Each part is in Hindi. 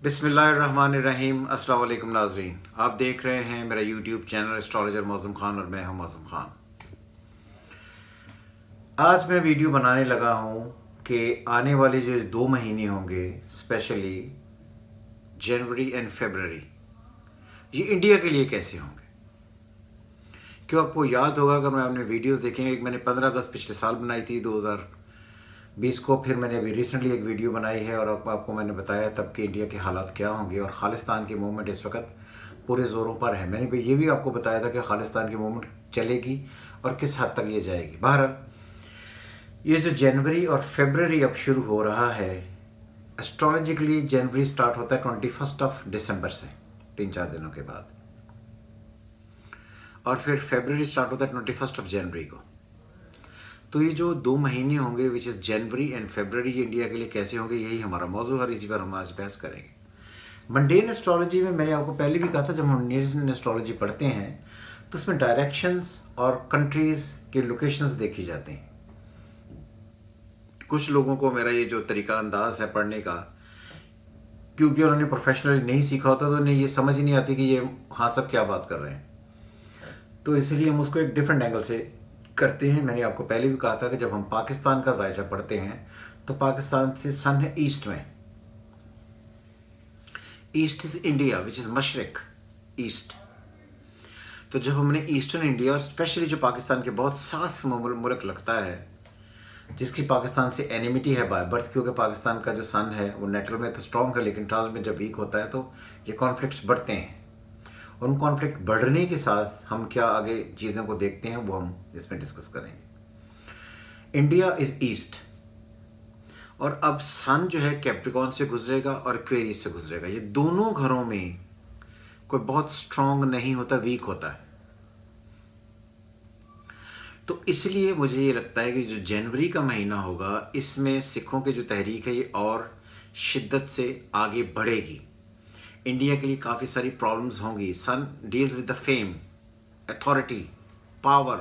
बिस्मिल्लाहिर्रहमानिर्रहीम। अस्सलाम वालेकुम नाज़रीन, आप देख रहे हैं मेरा YouTube channel astrologer Mauzam Khan और मैं हूं मौज़म ख़ान। आज मैं वीडियो बनाने लगा हूं कि आने वाले जो 2 महीने होंगे, स्पेशली जनवरी एंड फरवरी, ये इंडिया के लिए कैसे होंगे। क्यों आपको याद होगा अगर मैं आपने वीडियोस देखेंगे, एक मैंने 15 अगस्त पिछले साल बनाई थी 2020 को, फिर मैंने अभी रिसेंटली एक वीडियो बनाई है और आपको मैंने बताया तब कि इंडिया के हालात क्या होंगे और खालिस्तान की मूवमेंट इस वक्त पूरे ज़ोरों पर है। मैंने भी ये भी आपको बताया था कि खालिस्तान की मूवमेंट चलेगी और किस हद तक ये जाएगी। बहरहाल ये जो जनवरी और फरवरी अब शुरू हो रहा है, एस्ट्रोलॉजिकली जनवरी स्टार्ट होता है 21 दिसंबर से, 3-4 दिनों के बाद, और फिर फरवरी स्टार्ट होता है 21 जनवरी को। तो ये जो 2 महीने होंगे विच इज़ जनवरी एंड फरवरी, ये इंडिया के लिए कैसे होंगे, यही हमारा मौजू है। इसी पर हम आज बहस करेंगे। मंडेन एस्ट्रोलॉजी में मैंने आपको पहले भी कहा था, जब हम इंडियन एस्ट्रोलॉजी पढ़ते हैं तो उसमें डायरेक्शंस और कंट्रीज़ के लोकेशंस देखी जाती हैं। कुछ लोगों को मेरा ये जो तरीका अंदाज है पढ़ने का, क्योंकि उन्होंने प्रोफेशनली नहीं सीखा होता तो उन्हें ये समझ ही नहीं आती कि ये हाँ सब क्या बात कर रहे हैं, तो इसलिए हम उसको एक डिफरेंट एंगल से करते हैं। मैंने आपको पहले भी कहा था कि जब हम पाकिस्तान का जायजा पढ़ते हैं तो पाकिस्तान से सन है ईस्ट में, east is India which is मशरिक ईस्ट। तो जब हमने ईस्टर्न इंडिया और स्पेशली जो पाकिस्तान के बहुत साथ मुल्क लगता है, जिसकी पाकिस्तान से एनिमिटी है बाय बर्थ, क्योंकि पाकिस्तान का जो सन है वो नेचुरल में तो स्ट्रॉन्ग है लेकिन ट्रांस में जब वीक होता है तो ये कॉन्फ्लिक्ट्स बढ़ते हैं। उन कॉन्फ्लिक्ट बढ़ने के साथ हम क्या आगे चीज़ों को देखते हैं वो हम इसमें डिस्कस करेंगे। इंडिया इज ईस्ट, और अब सन जो है कैप्रिकॉन से गुजरेगा और एक्वेरियस से गुजरेगा। ये दोनों घरों में कोई बहुत स्ट्रॉन्ग नहीं होता, वीक होता है। तो इसलिए मुझे ये लगता है कि जो जनवरी का महीना होगा इसमें सिखों की जो तहरीक है ये और शिद्दत से आगे बढ़ेगी। इंडिया के लिए काफ़ी सारी प्रॉब्लम्स होंगी। Sun deals with the fame, authority, power,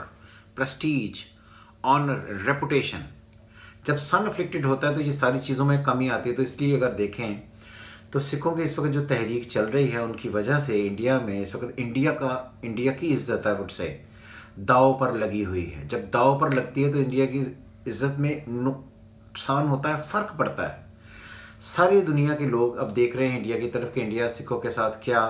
prestige, honour, reputation. जब सन अफ्लिक्टेड होता है तो ये सारी चीज़ों में कमी आती है। तो इसलिए अगर देखें तो सिखों की इस वक्त जो तहरीक चल रही है उनकी वजह से इंडिया में इस वक्त इंडिया की इज्जत है वुड से दाव पर लगी हुई है। जब दाव पर लगती है तो इंडिया की इज्जत में नुकसान होता है, फ़र्क पड़ता है। सारी दुनिया के लोग अब देख रहे हैं इंडिया की तरफ कि इंडिया सिखों के साथ क्या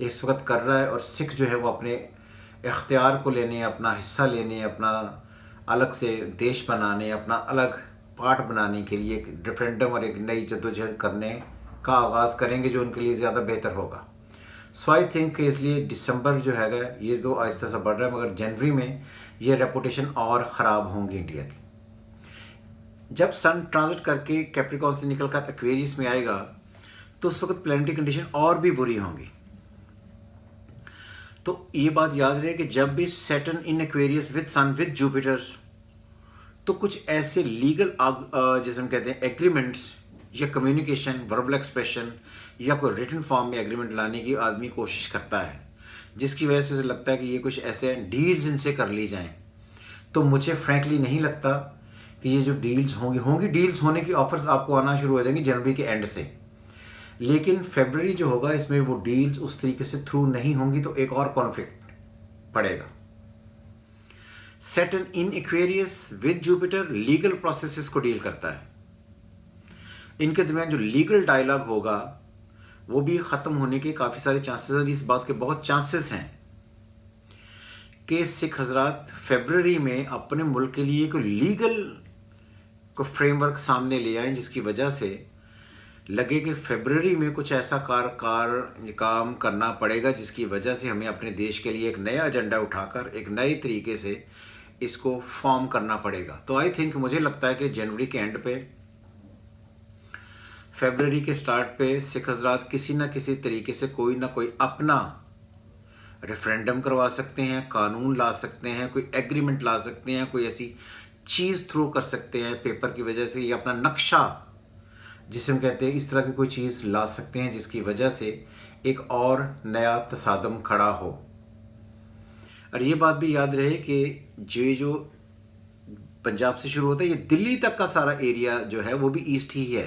इस वक्त कर रहा है, और सिख जो है वो अपने इख्तियार को लेने, अपना हिस्सा लेने, अपना अलग से देश बनाने, अपना अलग पार्ट बनाने के लिए एक रेफरेंडम और एक नई जद्दोजहद करने का आगाज़ करेंगे जो उनके लिए ज़्यादा बेहतर होगा। सो आई थिंक कि इसलिए दिसंबर जो हैगा ये तो आहिस्ता सा बढ़ रहा है, मगर जनवरी में ये रेपुटेशन और ख़राब होंगी इंडिया की। जब सन ट्रांजिट करके कैप्रिकॉन से निकलकर एक्वेरियस में आएगा तो उस वक्त प्लैनेटरी कंडीशन और भी बुरी होंगी। तो ये बात याद रहे कि जब भी Saturn in Aquarius with sun with Jupiter, तो कुछ ऐसे लीगल जैसे हम कहते हैं एग्रीमेंट्स या कम्युनिकेशन, वर्बल एक्सप्रेशन या कोई रिटन फॉर्म में एग्रीमेंट लाने की आदमी कोशिश करता है, जिसकी वजह से उसे लगता है कि ये कुछ ऐसे डील्स इनसे कर ली जाएं। तो मुझे फ्रैंकली नहीं लगता कि ये जो डील्स होंगी डील्स होने की ऑफर्स आपको आना शुरू हो जाएंगी जनवरी के एंड से, लेकिन फरवरी जो होगा इसमें वो डील्स उस तरीके से थ्रू नहीं होंगी, तो एक और कॉन्फ्लिक्ट पड़ेगा। Saturn in Aquarius with Jupiter legal processes को डील करता है। इनके दरमियान जो लीगल डायलॉग होगा वो भी ख़त्म होने के काफ़ी सारे चांसेस हैं। इस बात के बहुत चांसेस हैं कि सिख हजरात फरवरी में अपने मुल्क के लिए कोई लीगल को फ्रेमवर्क सामने ले आए, जिसकी वजह से लगे कि फरवरी में कुछ ऐसा काम करना पड़ेगा जिसकी वजह से हमें अपने देश के लिए एक नया एजेंडा उठाकर एक नए तरीके से इसको फॉर्म करना पड़ेगा। तो आई थिंक मुझे लगता है कि जनवरी के एंड पे, फरवरी के स्टार्ट पे सिख हजरात किसी न किसी तरीके से कोई ना कोई अपना रेफरेंडम करवा सकते हैं, कानून ला सकते हैं, कोई एग्रीमेंट ला सकते हैं, कोई ऐसी चीज़ थ्रू कर सकते हैं पेपर की वजह से, या अपना नक्शा जिसे हम कहते हैं इस तरह की कोई चीज़ ला सकते हैं जिसकी वजह से एक और नया तसादम खड़ा हो। और ये बात भी याद रहे कि जो पंजाब से शुरू होता है ये दिल्ली तक का सारा एरिया जो है वो भी ईस्ट ही है।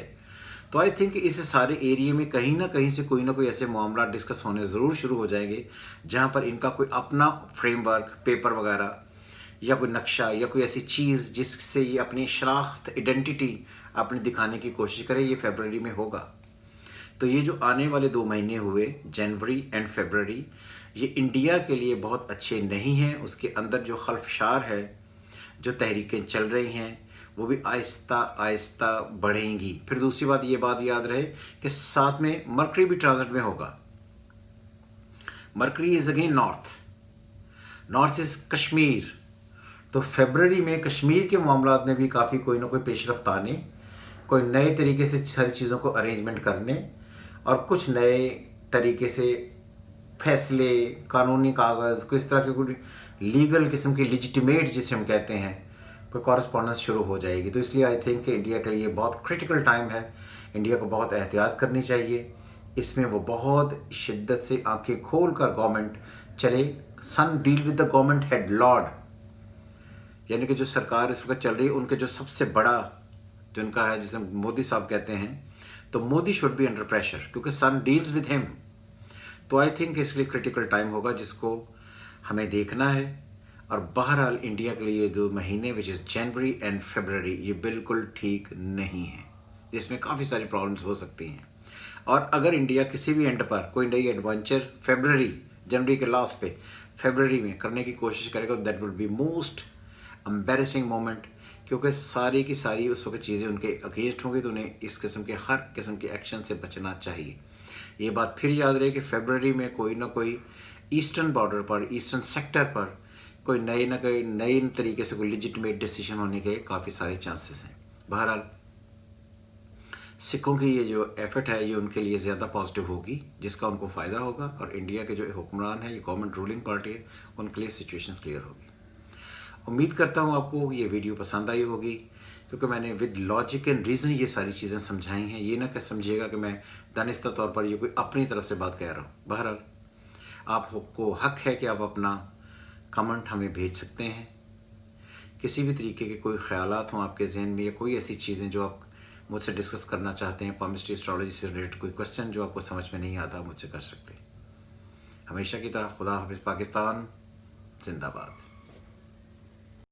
तो आई थिंक इस सारे एरिया में कहीं ना कहीं से कोई ना कोई ऐसे मामला डिस्कस होने ज़रूर शुरू हो जाएंगे जहाँ पर इनका कोई अपना फ्रेमवर्क, पेपर वगैरह या कोई नक्शा या कोई ऐसी चीज़ जिससे ये अपनी शनाख्त, आइडेंटिटी अपनी दिखाने की कोशिश करे, ये फरवरी में होगा। तो ये जो आने वाले 2 महीने हुए, जनवरी एंड फरवरी, ये इंडिया के लिए बहुत अच्छे नहीं हैं। उसके अंदर जो खल्फशार है, जो तहरीकें चल रही हैं, वो भी आहिस्ता आहिस्ता बढ़ेंगी। फिर दूसरी बात, ये बात याद रहे कि साथ में मरकरी भी ट्रांजिट में होगा। Mercury is again north is Kashmir. तो फरवरी में कश्मीर के मामलात में भी काफ़ी कोई ना कोई पेशरफ्त आने, कोई नए तरीके से सारी चीज़ों को अरेंजमेंट करने और कुछ नए तरीके से फैसले, कानूनी कागज़, कोई इस तरह के कोई लीगल किस्म की लिजिटिमेट जिसे हम कहते हैं, कोई कॉरस्पॉन्डेंस शुरू हो जाएगी। तो इसलिए आई थिंक कि इंडिया के लिए बहुत क्रिटिकल टाइम है। इंडिया को बहुत एहतियात करनी चाहिए। इसमें वो बहुत शिद्दत से आंखें खोल कर गवर्नमेंट चले। Sun deal with the government head lord, यानी कि जो सरकार इस वक्त चल रही है, उनके जो सबसे बड़ा जो उनका है, जिसे मोदी साहब कहते हैं, तो Modi should be under pressure क्योंकि सन डील्स विद हिम। तो आई थिंक इसलिए क्रिटिकल टाइम होगा जिसको हमें देखना है। और बहरहाल इंडिया के लिए 2 महीने विच इज़ जनवरी एंड फरवरी, ये बिल्कुल ठीक नहीं है। इसमें काफ़ी सारी प्रॉब्लम्स हो सकती हैं। और अगर इंडिया किसी भी एंड पर कोई नई एडवेंचर जनवरी के लास्ट पे फरवरी में करने की कोशिश करेगा, that will be most embarrassing moment, क्योंकि सारी की सारी उस वक्त चीज़ें उनके अगेंस्ट होंगी। तो उन्हें इस किस्म के हर किस्म के एक्शन से बचना चाहिए। ये बात फिर याद रहे कि फरवरी में कोई ना कोई ईस्टर्न बॉर्डर पर, ईस्टर्न सेक्टर पर कोई नए तरीके से कोई लिजिटिमेट डिसीजन होने के काफ़ी सारे चांसेस हैं। बहरहाल सिखों की ये जो एफर्ट है, ये उनके लिए ज़्यादा पॉजिटिव होगी, जिसका उनको फ़ायदा होगा। और इंडिया के जो हुक्मरान है, ये गवर्नमेंट रूलिंग पार्टी है, उनके लिए सिचुएशन क्लियर होगी। उम्मीद करता हूँ आपको ये वीडियो पसंद आई होगी, क्योंकि मैंने विद लॉजिक एंड रीज़न ये सारी चीज़ें समझाई हैं। ये ना समझिएगा कि मैं दानिस्ता तौर पर ये कोई अपनी तरफ से बात कह रहा हूँ। बहरहाल आपको हक है कि आप अपना कमेंट हमें भेज सकते हैं। किसी भी तरीके के कोई ख्यालात हों आपके जहन में, या कोई ऐसी चीज़ें जो आप मुझसे डिस्कस करना चाहते हैं, पामिस्ट्री एस्ट्रोलॉजी से रिलेटेड कोई क्वेश्चन जो आपको समझ में नहीं आता, मुझसे कर सकते हैं। हमेशा की तरह खुदा हाफिज़। पाकिस्तान जिंदाबाद।